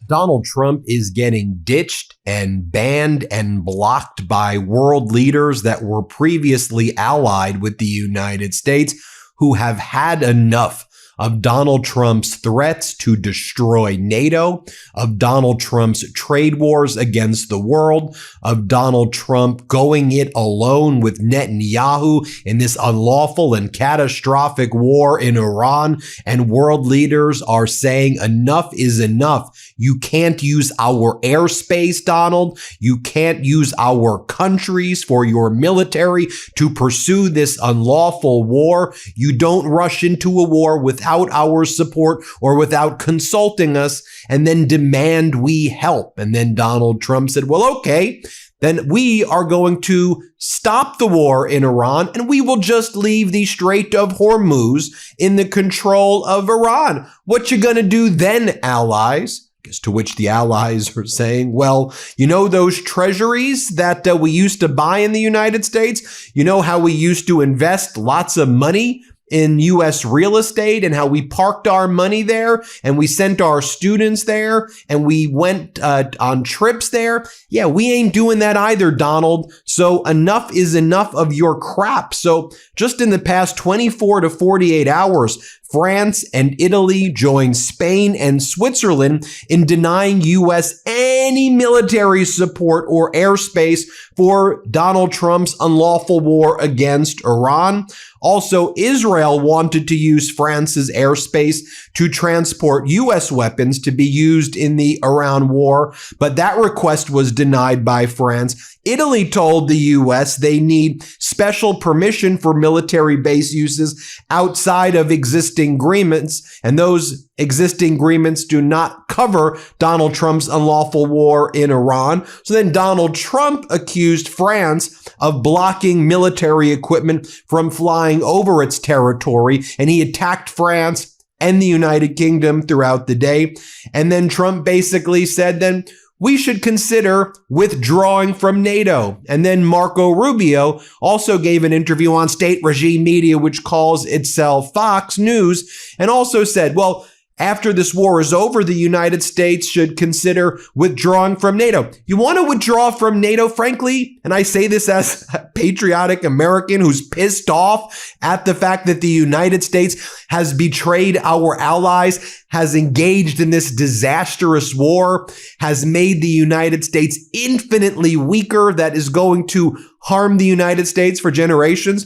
Donald Trump is getting ditched and banned and blocked by world leaders that were previously allied with the United States, who have had enough of Donald Trump's threats to destroy NATO, of Donald Trump's trade wars against the world, of Donald Trump going it alone with Netanyahu in this unlawful and catastrophic war in Iran. And world leaders are saying enough is enough. You can't use our airspace, Donald. You can't use our countries for your military to pursue this unlawful war. You don't rush into a war without our support or without consulting us and then demand we help. And then Donald Trump said, well, okay, then we are going to stop the war in Iran and we will just leave the Strait of Hormuz in the control of Iran. What you gonna do then, allies? To which the allies are saying, well, you know those treasuries that we used to buy in the United States? You know how we used to invest lots of money in U.S. real estate and how we parked our money there and we sent our students there and we went on trips there? Yeah, we ain't doing that either, Donald. So enough is enough of your crap. So just in the past 24 to 48 hours, France and Italy joined Spain and Switzerland in denying U.S. any military support or airspace for Donald Trump's unlawful war against Iran. Also, Israel wanted to use France's airspace to transport U.S. weapons to be used in the Iran war, but that request was denied by France. Italy told the U.S. they need special permission for military base uses outside of existing agreements, and those existing agreements do not cover Donald Trump's unlawful war in Iran. So then Donald Trump accused France of blocking military equipment from flying over its territory, and he attacked France and the United Kingdom throughout the day. And then Trump basically said, then we should consider withdrawing from NATO. And then Marco Rubio also gave an interview on state regime media, which calls itself Fox News, and also said, well, after this war is over, the United States should consider withdrawing from NATO. You want to withdraw from NATO, frankly, and I say this as a patriotic American who's pissed off at the fact that the United States has betrayed our allies, has engaged in this disastrous war, has made the United States infinitely weaker, that is going to harm the United States for generations.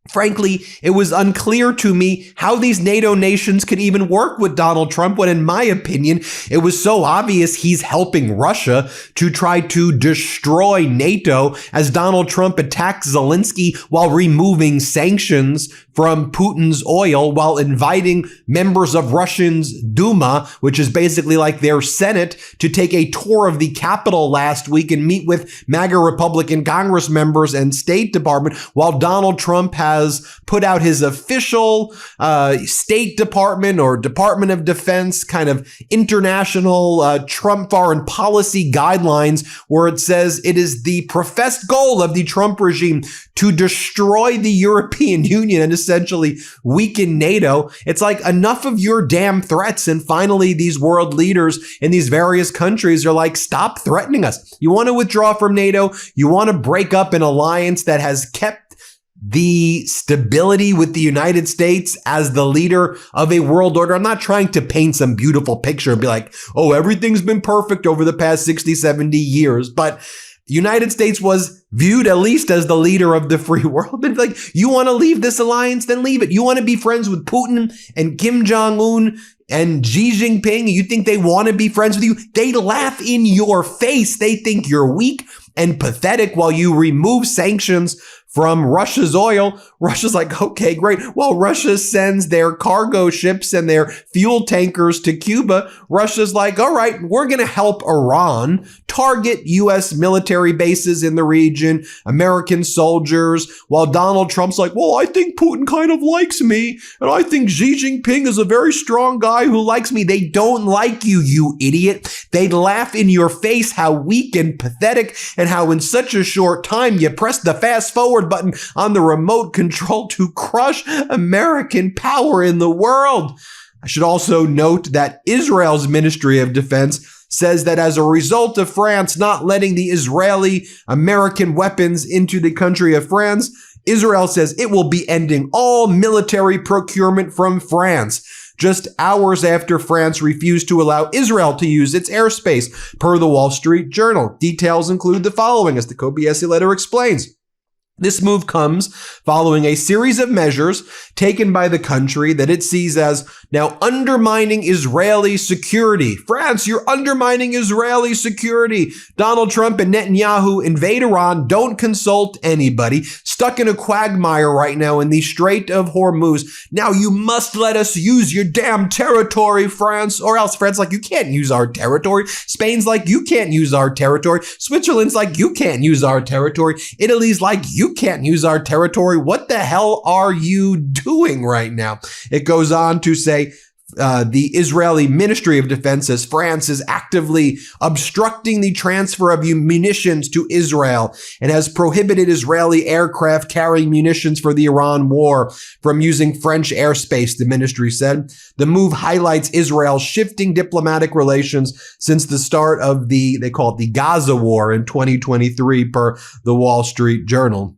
Frankly, it was unclear to me how these NATO nations could even work with Donald Trump when, in my opinion, it was so obvious he's helping Russia to try to destroy NATO as Donald Trump attacks Zelensky while removing sanctions from Putin's oil, while inviting members of Russia's Duma, which is basically like their Senate, to take a tour of the Capitol last week and meet with MAGA Republican Congress members and State Department, while Donald Trump has put out his official State Department or Department of Defense kind of international Trump foreign policy guidelines, where it says it is the professed goal of the Trump regime to destroy the European Union and essentially weaken NATO. It's like, enough of your damn threats. And finally, these world leaders in these various countries are like, stop threatening us. You want to withdraw from NATO? You want to break up an alliance that has kept the stability with the United States as the leader of a world order? I'm not trying to paint some beautiful picture and be like, oh, everything's been perfect over the past 60, 70 years. But United States was viewed at least as the leader of the free world. And like, you want to leave this alliance, then leave it. You want to be friends with Putin and Kim Jong-un and Xi Jinping, you think they want to be friends with you? They laugh in your face. They think you're weak and pathetic while you remove sanctions from Russia's oil. Russia's like, okay, great. Well, Russia sends their cargo ships and their fuel tankers to Cuba. Russia's like, all right, we're going to help Iran target U.S. military bases in the region, American soldiers, while Donald Trump's like, well, I think Putin kind of likes me, and I think Xi Jinping is a very strong guy who likes me. They don't like you, you idiot. They laugh in your face how weak and pathetic, and how in such a short time you press the fast forward button on the remote control to crush American power in the world. I should also note that Israel's Ministry of Defense says that as a result of France not letting the Israeli-American weapons into the country of France, Israel says it will be ending all military procurement from France, just hours after France refused to allow Israel to use its airspace, per the Wall Street Journal. Details include the following, as the Kobayashi letter explains. This move comes following a series of measures taken by the country that it sees as now undermining Israeli security. France, you're undermining Israeli security. Donald Trump and Netanyahu invade Iran, don't consult anybody. Stuck in a quagmire right now in the Strait of Hormuz. Now you must let us use your damn territory, France, or else France like, you can't use our territory. Spain's like, you can't use our territory. Switzerland's like, you can't use our territory. Italy's like, you can't use our territory. What the hell are you doing right now? It goes on to say, the Israeli Ministry of Defense says France is actively obstructing the transfer of munitions to Israel and has prohibited Israeli aircraft carrying munitions for the Iran war from using French airspace, the ministry said. The move highlights Israel's shifting diplomatic relations since the start of they call it the Gaza war in 2023, per the Wall Street Journal.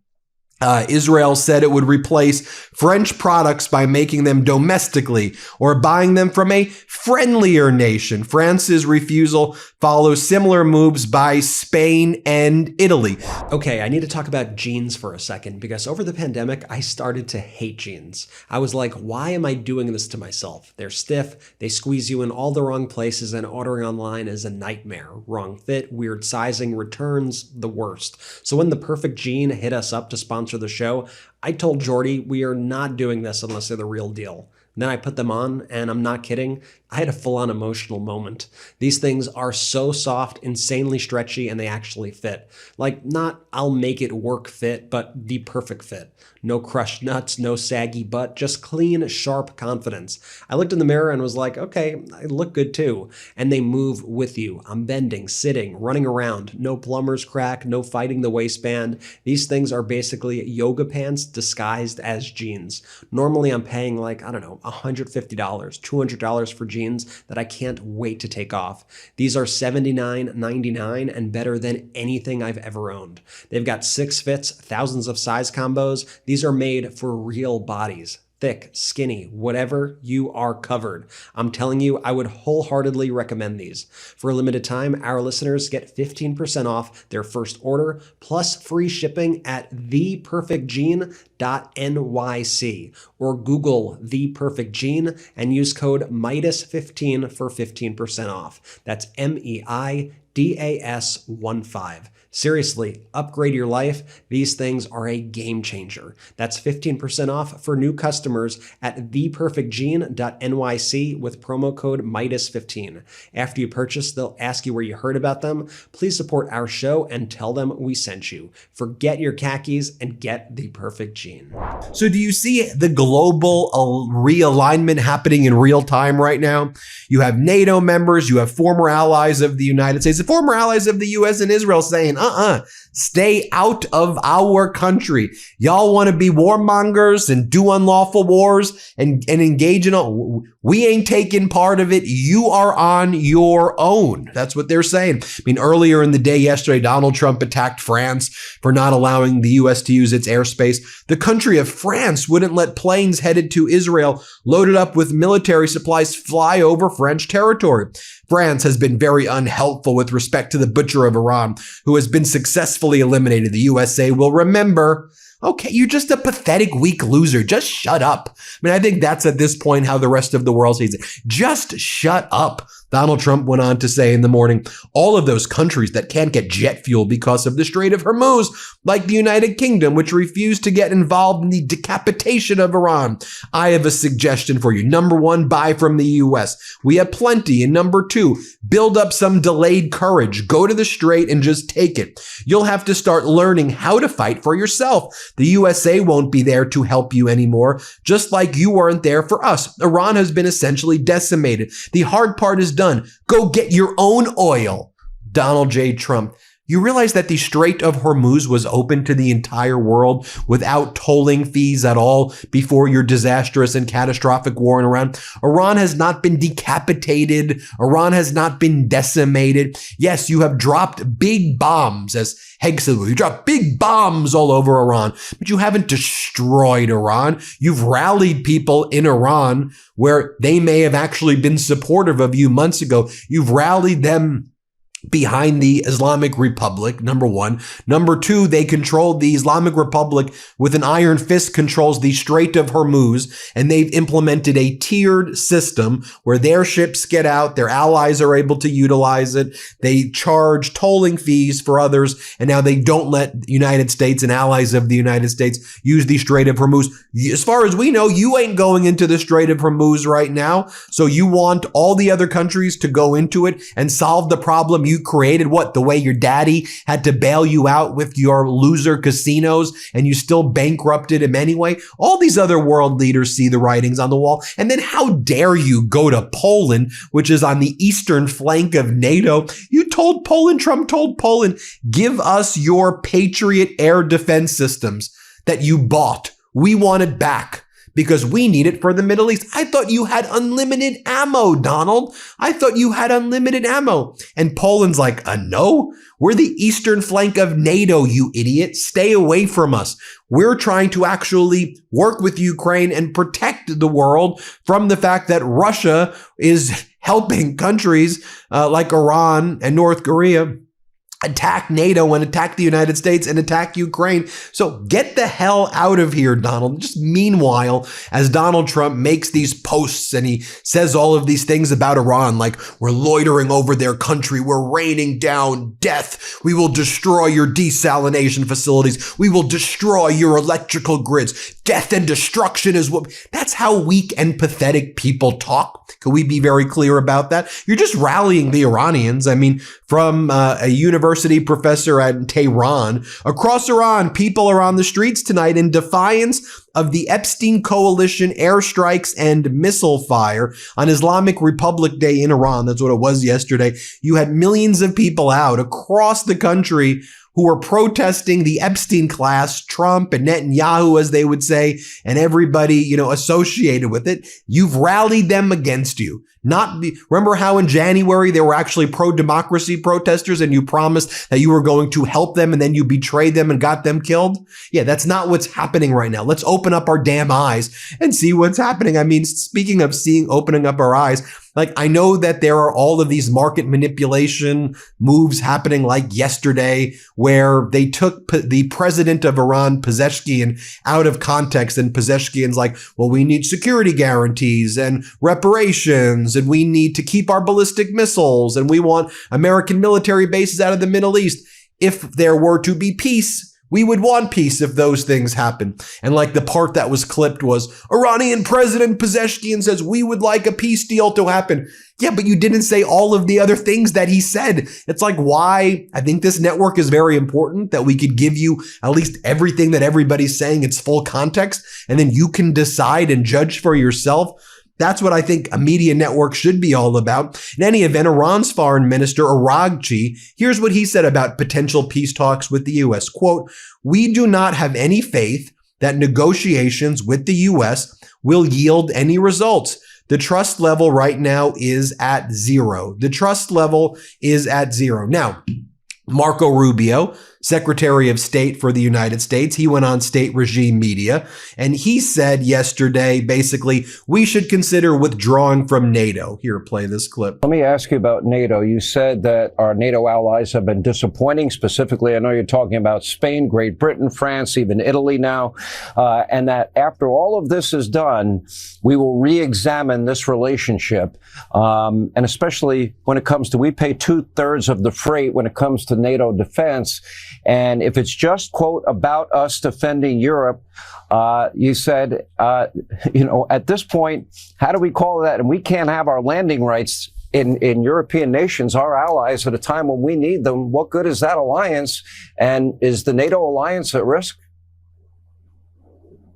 Israel said it would replace French products by making them domestically or buying them from a friendlier nation. France's refusal follows similar moves by Spain and Italy. Okay, I need to talk about jeans for a second, because over the pandemic, I started to hate jeans. I was like, why am I doing this to myself? They're stiff, they squeeze you in all the wrong places, and ordering online is a nightmare. Wrong fit, weird sizing, returns, the worst. So when the perfect jean hit us up to sponsor the show, I told Jordy we are not doing this unless they're the real deal. And then I put them on, and I'm not kidding, I had a full-on emotional moment. These things are so soft, insanely stretchy, and they actually fit. Like, not I'll make it work fit, but the perfect fit. No crushed nuts, no saggy butt, just clean, sharp confidence. I looked in the mirror and was like, okay, I look good too. And they move with you. I'm bending, sitting, running around. No plumber's crack, no fighting the waistband. These things are basically yoga pants disguised as jeans. Normally I'm paying like, I don't know, $150, $200 for jeans that I can't wait to take off. These are $79.99 and better than anything I've ever owned. They've got 6 fits, thousands of size combos. These are made for real bodies. Thick, skinny, whatever, you are covered. I'm telling you, I would wholeheartedly recommend these. For a limited time, our listeners get 15% off their first order, plus free shipping at theperfectjean.nyc, or Google The Perfect Jean and use code MeidasTouch for 15% off. That's MEIDAS15. Seriously, upgrade your life. These things are a game changer. That's 15% off for new customers at theperfectjean.nyc with promo code MeidasTouch. After you purchase, they'll ask you where you heard about them. Please support our show and tell them we sent you. Forget your khakis and get the perfect jean. So do you see the global realignment happening in real time right now? You have NATO members, you have former allies of the United States, the former allies of the US and Israel saying, stay out of our country. Y'all want to be warmongers and do unlawful wars and engage in all. We ain't taking part of it. You are on your own. That's what they're saying. I mean, earlier in the day yesterday, Donald Trump attacked France for not allowing the U.S. to use its airspace. The country of France wouldn't let planes headed to Israel loaded up with military supplies fly over French territory. France has been very unhelpful with respect to the butcher of Iran, who has been successfully eliminated. The USA will remember, okay, you're just a pathetic, weak loser. Just shut up. I mean, I think that's at this point how the rest of the world sees it. Just shut up. Donald Trump went on to say in the morning, all of those countries that can't get jet fuel because of the Strait of Hormuz, like the United Kingdom, which refused to get involved in the decapitation of Iran. I have a suggestion for you. Number 1, buy from the US. We have plenty. And number 2, build up some delayed courage. Go to the Strait and just take it. You'll have to start learning how to fight for yourself. The USA won't be there to help you anymore, just like you weren't there for us. Iran has been essentially decimated. The hard part is done. Go get your own oil. Donald J. Trump. You realize that the Strait of Hormuz was open to the entire world without tolling fees at all before your disastrous and catastrophic war in Iran? Iran has not been decapitated. Iran has not been decimated. Yes, you have dropped big bombs, as Hegg said, you dropped big bombs all over Iran, but you haven't destroyed Iran. You've rallied people in Iran where they may have actually been supportive of you months ago. You've rallied them behind the Islamic Republic, number one. Number two, they control the Islamic Republic with an iron fist, controls the Strait of Hormuz, and they've implemented a tiered system where their ships get out, their allies are able to utilize it, they charge tolling fees for others, and now they don't let the United States and allies of the United States use the Strait of Hormuz. As far as we know, you ain't going into the Strait of Hormuz right now, so you want all the other countries to go into it and solve the problem you created, what, the way your daddy had to bail you out with your loser casinos and you still bankrupted him anyway? All these other world leaders see the writings on the wall. And then how dare you go to Poland, which is on the eastern flank of NATO? You told Poland, Trump told Poland, give us your Patriot air defense systems that you bought. We want it back, because we need it for the Middle East. I thought you had unlimited ammo, Donald. I thought you had unlimited ammo. And Poland's like, no, we're the eastern flank of NATO, you idiot. Stay away from us. We're trying to actually work with Ukraine and protect the world from the fact that Russia is helping countries like Iran and North Korea attack NATO and attack the United States and attack Ukraine. So get the hell out of here, Donald. Just meanwhile, as Donald Trump makes these posts and he says all of these things about Iran, like we're loitering over their country, we're raining down death, we will destroy your desalination facilities, we will destroy your electrical grids, death and destruction is what... That's how weak and pathetic people talk. Could we be very clear about that? You're just rallying the Iranians. I mean, from a university professor at Tehran, across Iran, people are on the streets tonight in defiance of the Epstein coalition airstrikes and missile fire on Islamic Republic Day in Iran. That's what it was yesterday. You had millions of people out across the country who were protesting the Epstein class, Trump and Netanyahu, as they would say, and everybody, associated with it. You've rallied them against you. Remember how in January there were actually pro-democracy protesters and you promised that you were going to help them and then you betrayed them and got them killed? Yeah, that's not what's happening right now. Let's open up our damn eyes and see what's happening. I mean, speaking of opening up our eyes, like, I know that there are all of these market manipulation moves happening like yesterday where they took the president of Iran, Pezeshkian, out of context, and Pezeshkian's like, well, we need security guarantees and reparations and we need to keep our ballistic missiles and we want American military bases out of the Middle East. If there were to be peace, we would want peace if those things happen. And like the part that was clipped was Iranian President Pezeshkian says we would like a peace deal to happen. Yeah, but you didn't say all of the other things that he said. It's like, why? I think this network is very important, that we could give you at least everything that everybody's saying, its full context, and then you can decide and judge for yourself. That's what I think a media network should be all about. In any event, Iran's foreign minister, Araghchi, here's what he said about potential peace talks with the U.S. Quote, we do not have any faith that negotiations with the U.S. will yield any results. The trust level right now is at zero. The trust level is at zero. Now, Marco Rubio, Secretary of State for the United States, he went on state regime media and he said yesterday, basically, we should consider withdrawing from NATO. Here, play this clip. Let me ask you about NATO. You said that our NATO allies have been disappointing. Specifically, I know you're talking about Spain, Great Britain, France, even Italy now, and that after all of this is done, we will re-examine this relationship. And especially when it comes to, we pay 2/3 of the freight when it comes to NATO defense. And if it's just, quote, about us defending Europe, you said, at this point, how do we call that? And we can't have our landing rights in European nations, our allies, at a time when we need them. What good is that alliance? And is the NATO alliance at risk?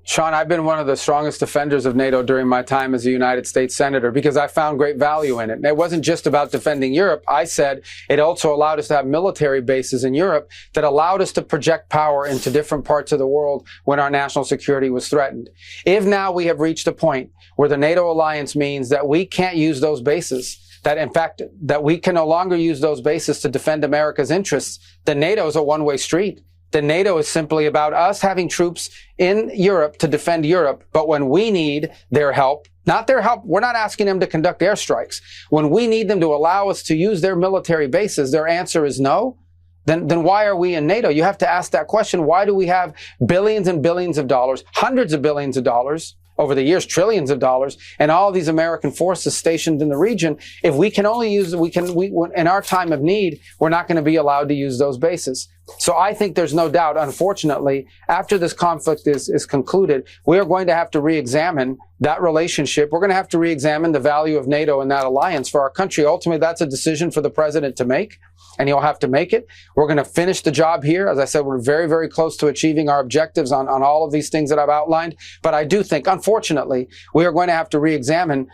Sean, I've been one of the strongest defenders of NATO during my time as a United States Senator because I found great value in it. And it wasn't just about defending Europe. I said it also allowed us to have military bases in Europe that allowed us to project power into different parts of the world when our national security was threatened. If now we have reached a point where the NATO alliance means that we can't use those bases, that in fact, that we can no longer use those bases to defend America's interests, then NATO is a one-way street. Then NATO is simply about us having troops in Europe to defend Europe. But when we need their help, not their help, we're not asking them to conduct airstrikes. When we need them to allow us to use their military bases, their answer is no. Then why are we in NATO? You have to ask that question. Why do we have billions and billions of dollars, hundreds of billions of dollars, over the years, trillions of dollars, and all these American forces stationed in the region? If we can only use, in our time of need, we're not going to be allowed to use those bases. So I think there's no doubt, unfortunately, after this conflict is concluded, we are going to have to re-examine that relationship. We're going to have to re-examine the value of NATO and that alliance for our country. Ultimately, that's a decision for the president to make, and he'll have to make it. We're going to finish the job here. As I said, we're very, very close to achieving our objectives on all of these things that I've outlined. But I do think, unfortunately, we are going to have to re-examine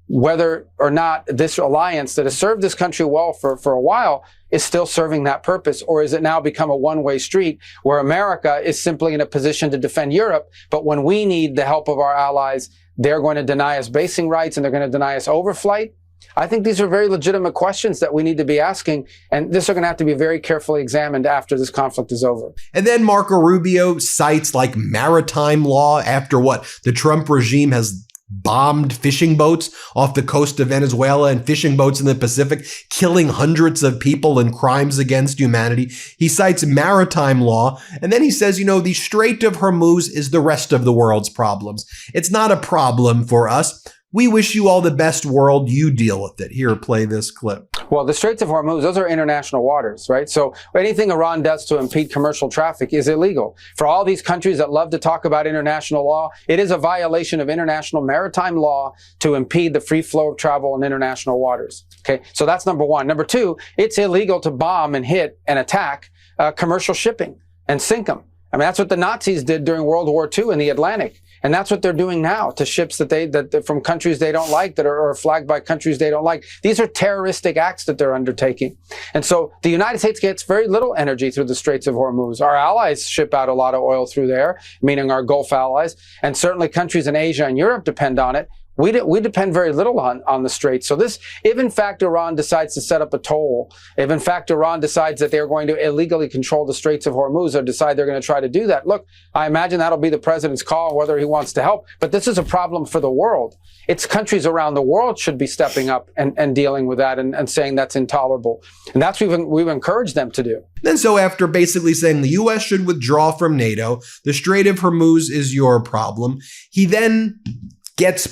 whether or not this alliance that has served this country well for a while is still serving that purpose, or is it now become a one-way street where America is simply in a position to defend Europe, but when we need the help of our allies, they're going to deny us basing rights and they're going to deny us overflight? I think these are very legitimate questions that we need to be asking, and this are going to have to be very carefully examined after this conflict is over. And then Marco Rubio cites like maritime law after what the Trump regime has bombed fishing boats off the coast of Venezuela and fishing boats in the Pacific, killing hundreds of people in crimes against humanity. He cites maritime law, and then he says, the Strait of Hormuz is the rest of the world's problems. It's not a problem for us. We wish you all the best, world. You deal with it. Here, play this clip. Well, the Straits of Hormuz, those are international waters, right? So anything Iran does to impede commercial traffic is illegal. For all these countries that love to talk about international law, it is a violation of international maritime law to impede the free flow of travel in international waters. Okay, so that's number one. Number two, it's illegal to bomb and hit and attack commercial shipping and sink them. I mean, that's what the Nazis did during World War II in the Atlantic. And that's what they're doing now to ships that from countries they don't like, that are flagged by countries they don't like. These are terroristic acts that they're undertaking. And so the United States gets very little energy through the Straits of Hormuz. Our allies ship out a lot of oil through there, meaning our Gulf allies, and certainly countries in Asia and Europe depend on it. We depend very little on the Straits. So this, if in fact Iran decides to set up a toll, if in fact Iran decides that they're going to illegally control the Straits of Hormuz or decide they're going to try to do that, look, I imagine that'll be the president's call whether he wants to help. But this is a problem for the world. It's countries around the world should be stepping up and dealing with that and saying that's intolerable. And that's what we've encouraged them to do. Then so after basically saying the U.S. should withdraw from NATO, the Strait of Hormuz is your problem, he then takes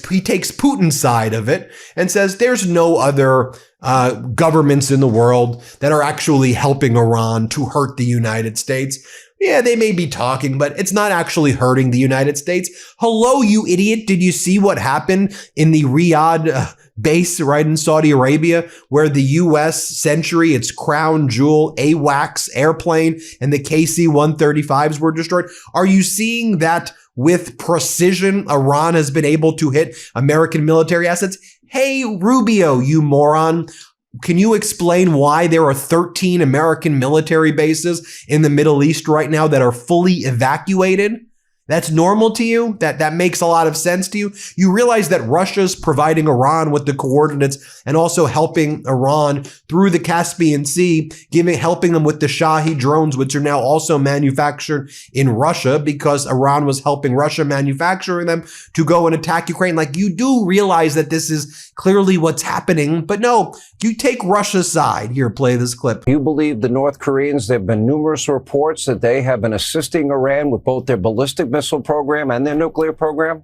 Putin's side of it and says there's no other governments in the world that are actually helping Iran to hurt the United States. Yeah, they may be talking, but it's not actually hurting the United States. Hello, you idiot. Did you see what happened in the Riyadh base right in Saudi Arabia, where the U.S. Century, its crown jewel, AWACS airplane, and the KC-135s were destroyed? Are you seeing that with precision Iran has been able to hit American military assets? Hey, Rubio, you moron. Can you explain why there are 13 American military bases in the Middle East right now that are fully evacuated? That's normal to you? That makes a lot of sense to you? You realize that Russia's providing Iran with the coordinates and also helping Iran through the Caspian Sea, helping them with the Shahi drones, which are now also manufactured in Russia because Iran was helping Russia manufacturing them to go and attack Ukraine. Like, you do realize that this is clearly what's happening, but no, you take Russia's side. Here, play this clip. You believe the North Koreans, there have been numerous reports that they have been assisting Iran with both their ballistic missile program and their nuclear program?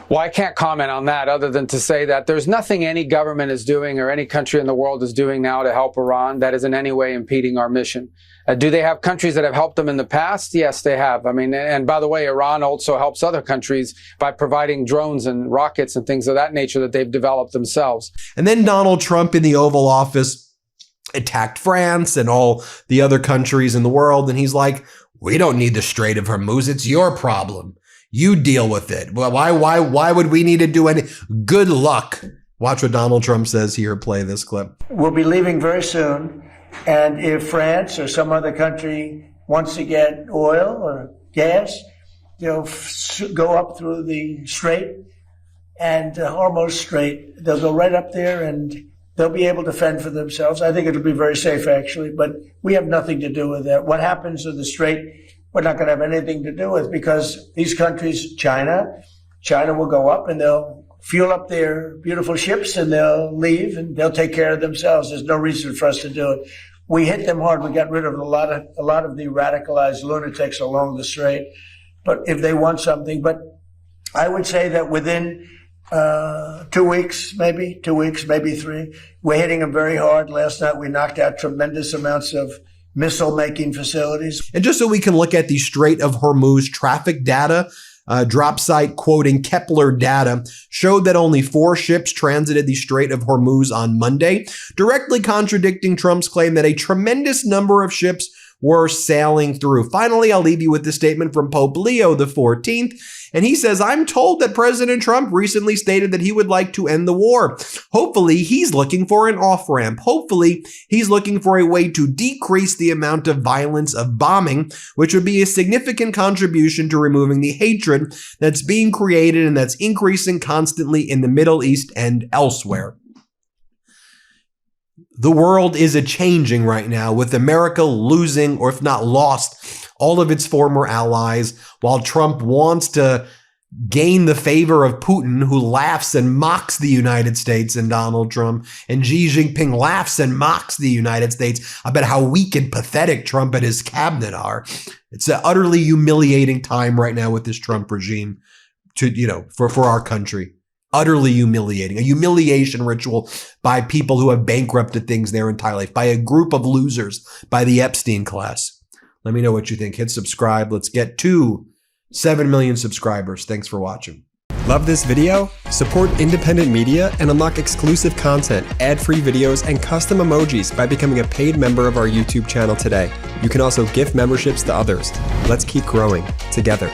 Well, I can't comment on that other than to say that there's nothing any government is doing or any country in the world is doing now to help Iran that is in any way impeding our mission. Do they have countries that have helped them in the past? Yes, they have. I mean, and by the way, Iran also helps other countries by providing drones and rockets and things of that nature that they've developed themselves. And then Donald Trump in the Oval Office attacked France and all the other countries in the world. And he's like, We don't need the Strait of Hormuz. It's your problem. You deal with it. Well, why would we need to do any? Good luck. Watch what Donald Trump says here. Play this clip. We'll be leaving very soon. And if France or some other country wants to get oil or gas, they'll go up through the Strait and Hormuz Strait. They'll go right up there and they'll be able to fend for themselves. I think it'll be very safe, actually, but we have nothing to do with that. What happens to the Strait, we're not going to have anything to do with, because these countries, China will go up and they'll fuel up their beautiful ships and they'll leave and they'll take care of themselves. There's no reason for us to do it. We hit them hard. We got rid of a lot of the radicalized lunatics along the Strait. But if they want something, but I would say that within 2 weeks, maybe 3, we're hitting them very hard. Last night we knocked out tremendous amounts of missile-making facilities. And just so we can look at the Strait of Hormuz traffic data, drop site quoting Kepler data showed that only 4 ships transited the Strait of Hormuz on Monday, directly contradicting Trump's claim that a tremendous number of ships were sailing through. Finally, I'll leave you with the statement from Pope Leo XIV, and he says, "I'm told that President Trump recently stated that he would like to end the war. Hopefully, he's looking for an off-ramp. Hopefully, he's looking for a way to decrease the amount of violence of bombing, which would be a significant contribution to removing the hatred that's being created and that's increasing constantly in the Middle East and elsewhere." The world is a-changing right now, with America losing, or if not lost, all of its former allies, while Trump wants to gain the favor of Putin, who laughs and mocks the United States and Donald Trump, and Xi Jinping laughs and mocks the United States about how weak and pathetic Trump and his cabinet are. It's an utterly humiliating time right now with this Trump regime for our country. Utterly humiliating, a humiliation ritual by people who have bankrupted things their entire life, by a group of losers, by the Epstein class. Let me know what you think. Hit subscribe. Let's get to 7 million subscribers. Thanks for watching. Love this video? Support independent media and unlock exclusive content, ad-free videos, and custom emojis by becoming a paid member of our YouTube channel today. You can also gift memberships to others. Let's keep growing together.